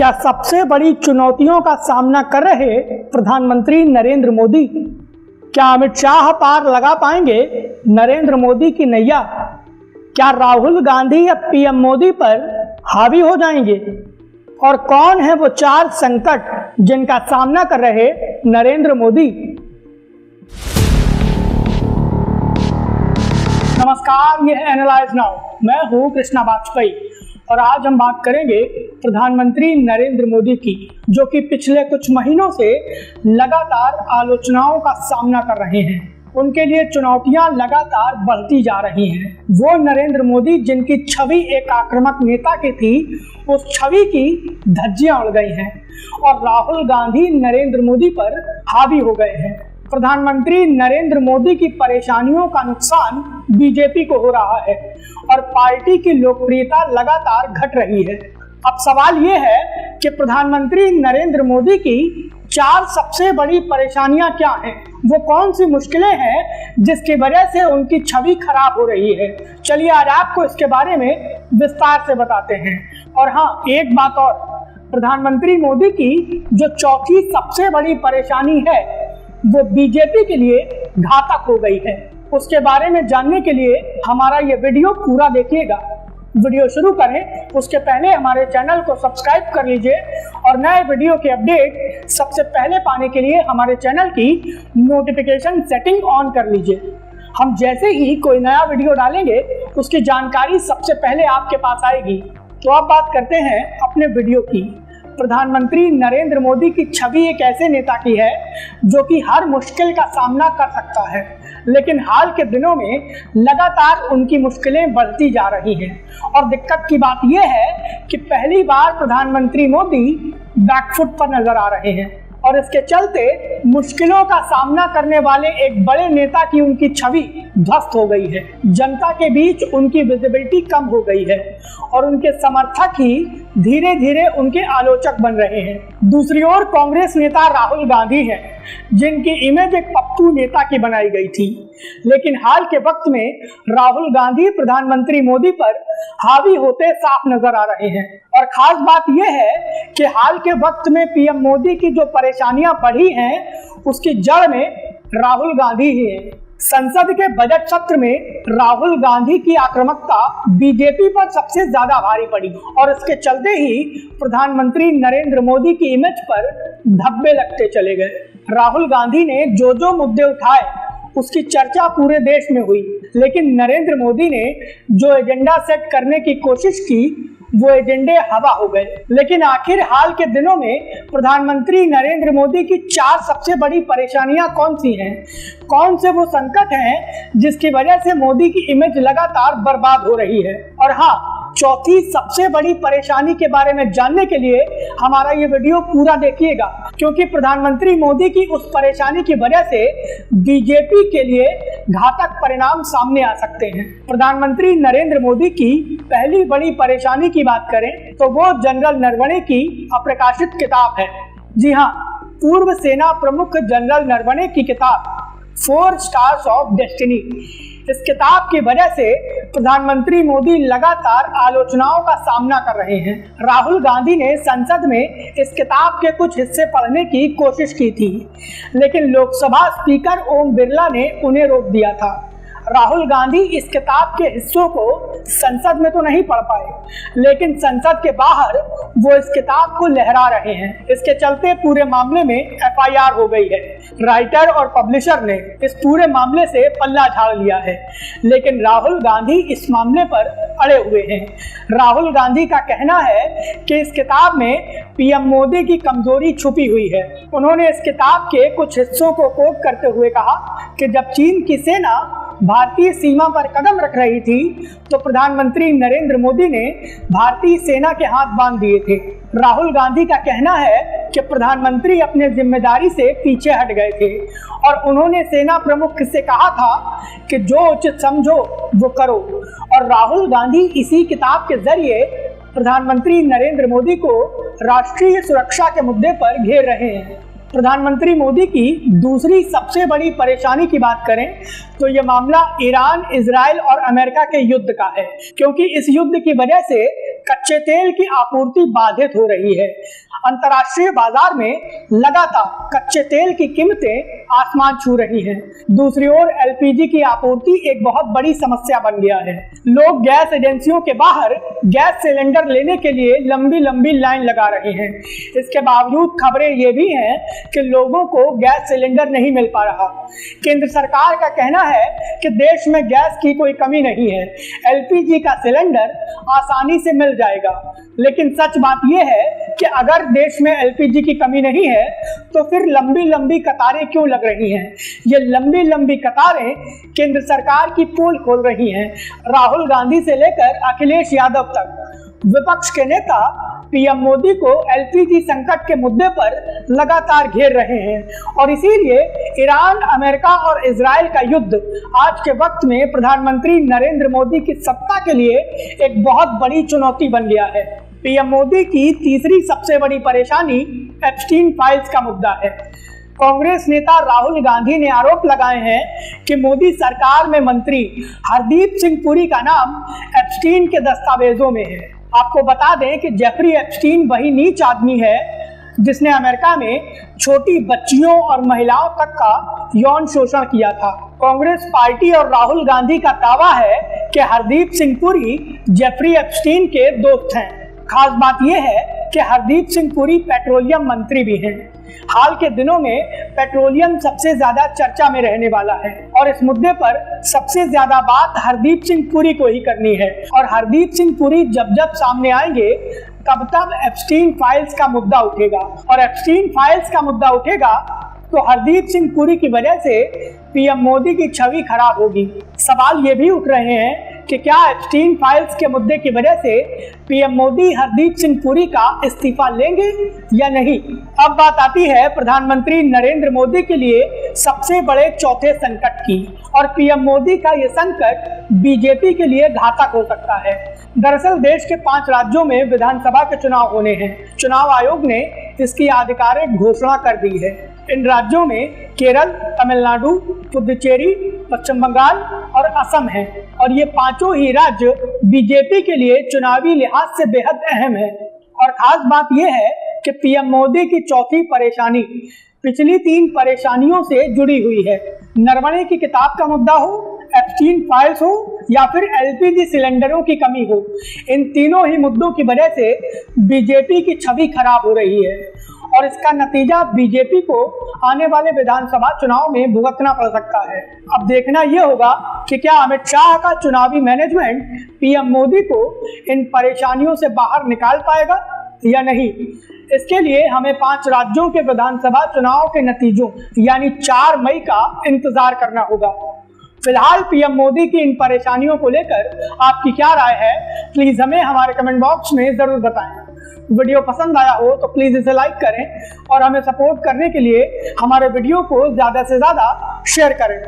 क्या सबसे बड़ी चुनौतियों का सामना कर रहे प्रधानमंत्री नरेंद्र मोदी? क्या अमित शाह पार लगा पाएंगे नरेंद्र मोदी की नैया? क्या राहुल गांधी अब पीएम मोदी पर हावी हो जाएंगे? और कौन है वो 4 संकट जिनका सामना कर रहे नरेंद्र मोदी? नमस्कार, यह है एनालाइज नाउ। मैं हूं कृष्णा वाजपेयी और आज हम बात करेंगे प्रधानमंत्री नरेंद्र मोदी की, जो कि पिछले कुछ महीनों से लगातार आलोचनाओं का सामना कर रहे हैं। उनके लिए चुनौतियां लगातार बढ़ती जा रही हैं। वो नरेंद्र मोदी जिनकी छवि एक आक्रामक नेता की थी, उस छवि की धज्जियां उड़ गई हैं और राहुल गांधी नरेंद्र मोदी पर हावी हो गए हैं। प्रधानमंत्री नरेंद्र मोदी की परेशानियों का नुकसान बीजेपी को हो रहा है और पार्टी की लोकप्रियता लगातार घट रही है। अब सवाल ये है कि प्रधानमंत्री नरेंद्र मोदी की 4 सबसे बड़ी परेशानियां क्या हैं? वो कौन सी मुश्किलें हैं जिसकी वजह से उनकी छवि खराब हो रही है? चलिए आज आपको इसके बारे में विस्तार से बताते हैं। और हाँ, एक बात और, प्रधानमंत्री मोदी की जो चौथी सबसे बड़ी परेशानी है वो बीजेपी के लिए घातक हो गई है। उसके बारे में जानने के लिए हमारा ये वीडियो पूरा देखिएगा। वीडियो शुरू करें उसके पहले हमारे चैनल को सब्सक्राइब कर लीजिए और नए वीडियो के अपडेट सबसे पहले पाने के लिए हमारे चैनल की नोटिफिकेशन सेटिंग ऑन कर लीजिए। हम जैसे ही कोई नया वीडियो डालेंगे उसकी जानकारी सबसे पहले आपके पास आएगी। तो अब बात करते हैं अपने वीडियो की। प्रधानमंत्री नरेंद्र मोदी की छवि एक ऐसे नेता की है जो कि हर मुश्किल का सामना कर सकता है, लेकिन हाल के दिनों में लगातार उनकी मुश्किलें बढ़ती जा रही हैं। और दिक्कत की बात यह है कि पहली बार प्रधानमंत्री मोदी बैकफुट पर नजर आ रहे हैं और इसके चलते मुश्किलों का सामना करने वाले एक बड़े नेता की उनकी छवि ध्वस्त हो गई है। जनता के बीच उनकी विजिबिलिटी कम हो गई है और उनके समर्थक ही धीरे धीरे उनके आलोचक बन रहे हैं। दूसरी ओर कांग्रेस नेता राहुल गांधी हैं, जिनकी इमेज एक पप्पू नेता की बनाई गई थी, लेकिन हाल के वक्त में राहुल गांधी प्रधानमंत्री मोदी पर हावी होते साफ नजर आ रहे हैं। और खास बात यह है कि हाल के वक्त में पीएम मोदी की जो परेशानियां बढ़ी हैं उसकी जड़ में राहुल गांधी ही है। संसद के बजट सत्र में राहुल गांधी की आक्रामकता बीजेपी पर सबसे ज्यादा भारी पड़ी और इसके चलते ही प्रधानमंत्री नरेंद्र मोदी की इमेज पर धब्बे लगते चले गए। राहुल गांधी ने जो मुद्दे उठाए उसकी चर्चा पूरे देश में हुई, लेकिन नरेंद्र मोदी ने जो एजेंडा सेट करने की कोशिश की वो एजेंडे हवा हो गए। लेकिन आखिर हाल के दिनों में प्रधानमंत्री नरेंद्र मोदी की 4 सबसे बड़ी परेशानियां कौन सी हैं? कौन से वो संकट हैं जिसकी वजह से मोदी की इमेज लगातार बर्बाद हो रही है? और हाँ, चौथी सबसे बड़ी परेशानी के बारे में जानने के लिए हमारा ये वीडियो पूरा देखिएगा, क्योंकि प्रधानमंत्री मोदी की उस परेशानी की वजह से बीजेपी के लिए घातक परिणाम सामने आ सकते हैं। प्रधानमंत्री नरेंद्र मोदी की पहली बड़ी परेशानी की बात करें तो वो जनरल नरवणे की अप्रकाशित किताब है। जी हाँ, पूर्व सेना प्रमुख जनरल नरवणे की किताब 4 स्टार्स ऑफ डेस्टिनी। इस किताब की वजह से प्रधानमंत्री मोदी लगातार आलोचनाओं का सामना कर रहे हैं। राहुल गांधी ने संसद में इस किताब के कुछ हिस्से पढ़ने की कोशिश की थी, लेकिन लोकसभा स्पीकर ओम बिरला ने उन्हें रोक दिया था। राहुल गांधी इस किताब के हिस्सों को संसद में तो नहीं पढ़ पाए, लेकिन संसद के बाहर वो इस किताब को लहरा रहे हैं। इसके चलते पूरे मामले में एफआईआर हो गई है। राइटर और पब्लिशर ने इस पूरे मामले से पल्ला झाड़ लिया है, लेकिन राहुल गांधी इस मामले पर अड़े हुए हैं। राहुल गांधी का कहना है कि इस किताब में पीएम मोदी की कमजोरी छुपी हुई है। उन्होंने इस किताब के कुछ हिस्सों को कोट करते हुए कहा कि जब चीन की सेना भारतीय सीमा पर कदम रख रही थी तो प्रधानमंत्री नरेंद्र मोदी ने भारतीय सेना के हाथ बांध दिए थे। राहुल गांधी का कहना है कि प्रधानमंत्री अपने जिम्मेदारी से पीछे हट गए थे और उन्होंने सेना प्रमुख से कहा था कि जो उचित समझो वो करो। और राहुल गांधी इसी किताब के जरिए प्रधानमंत्री नरेंद्र मोदी को राष्ट्रीय सुरक्षा के मुद्दे पर घेर रहे हैं। प्रधानमंत्री मोदी की दूसरी सबसे बड़ी परेशानी की बात करें तो ये मामला ईरान, इजराइल और अमेरिका के युद्ध का है, क्योंकि इस युद्ध की वजह से कच्चे तेल की आपूर्ति बाधित हो रही है। अंतर्राष्ट्रीय बाजार में लगातार कच्चे तेल की कीमतें आसमान छू रही हैं। दूसरी ओर एलपीजी की आपूर्ति एक बहुत बड़ी समस्या बन गया है। लोग गैस एजेंसियों के बाहर गैस सिलेंडर लेने के लिए लंबी लंबी लाइन लगा रहे हैं। इसके बावजूद खबरें ये भी हैं कि लोगों को गैस सिलेंडर नहीं मिल पा रहा। केंद्र सरकार का कहना है कि देश में गैस की कोई कमी नहीं है, एलपीजी का सिलेंडर आसानी से मिल जाएगा। लेकिन सच बात यह है कि अगर देश में एलपीजी की कमी नहीं है तो फिर लंबी लंबी कतारें क्यों लग रही हैं? ये लंबी लंबी कतारें केंद्र सरकार की पोल खोल रही हैं। राहुल गांधी से लेकर अखिलेश यादव तक विपक्ष के नेता पीएम मोदी को एलपीजी संकट के मुद्दे पर लगातार घेर रहे हैं और इसीलिए ईरान, अमेरिका और इजराइल का युद्ध आज के वक्त में प्रधानमंत्री नरेंद्र मोदी की सत्ता के लिए एक बहुत बड़ी चुनौती बन गया है। पीएम मोदी की तीसरी सबसे बड़ी परेशानी एप्स्टीन फाइल्स का मुद्दा है। कांग्रेस नेता राहुल गांधी ने आरोप लगाए हैं कि मोदी सरकार में मंत्री हरदीप सिंह पुरी का नाम एप्स्टीन के दस्तावेजों में है। आपको बता दें कि जेफरी एप्स्टीन वही नीच आदमी है जिसने अमेरिका में छोटी बच्चियों और महिलाओं तक का यौन शोषण किया था। कांग्रेस पार्टी और राहुल गांधी का दावा है कि हरदीप सिंह पुरी जेफरी एप्स्टीन के दोस्त हैं। खास बात यह है कि हरदीप सिंह पुरी पेट्रोलियम मंत्री भी हैं। हाल के दिनों में पेट्रोलियम सबसे ज्यादा चर्चा में रहने वाला है और इस मुद्दे पर सबसे ज्यादा बात हरदीप सिंह पुरी को ही करनी है। और हरदीप सिंह पुरी जब जब सामने आएंगे तब तब एप्स्टीन फाइल्स का मुद्दा उठेगा और एप्स्टीन फाइल्स का मुद्दा उठेगा तो हरदीप सिंह पुरी की वजह से पीएम मोदी की छवि खराब होगी। सवाल ये भी उठ रहे हैं कि क्या एप्स्टीन फाइल्स के मुद्दे की वजह से पीएम मोदी हरदीप सिंह पुरी का इस्तीफा लेंगे या नहीं। अब बात आती है प्रधानमंत्री नरेंद्र मोदी के लिए सबसे बड़े चौथे संकट की और पीएम मोदी का ये संकट बीजेपी के लिए घातक हो सकता है। दरअसल देश के 5 राज्यों में विधानसभा के चुनाव होने हैं। चुनाव आयोग ने इसकी आधिकारिक घोषणा कर दी है। इन राज्यों में केरल, तमिलनाडु, पुडुचेरी, पश्चिम बंगाल और असम हैं और ये पांचों ही राज्य बीजेपी के लिए चुनावी लिहाज से बेहद अहम है। और खास बात यह है कि पीएम मोदी की चौथी परेशानी पिछली 3 परेशानियों से जुड़ी हुई है। नरवणे की किताब का मुद्दा हो, एप्स्टीन फाइल्स हो या फिर एलपीजी सिलेंडरों की कमी हो, इन तीनों ही मुद्दों की वजह से बीजेपी की छवि खराब हो रही है और इसका नतीजा बीजेपी को आने वाले विधानसभा चुनाव में भुगतना पड़ सकता है। अब देखना यह होगा कि क्या अमित शाह का चुनावी मैनेजमेंट पीएम मोदी को इन परेशानियों से बाहर निकाल पाएगा या नहीं। इसके लिए हमें 5 राज्यों के विधानसभा चुनाव के नतीजों यानी 4 मई का इंतजार करना होगा। फिलहाल पीएम मोदी की इन परेशानियों को लेकर आपकी क्या राय है, प्लीज हमें हमारे कमेंट बॉक्स में जरूर बताएं। वीडियो पसंद आया हो तो प्लीज इसे लाइक करें और हमें सपोर्ट करने के लिए हमारे वीडियो को ज्यादा से ज्यादा शेयर करें।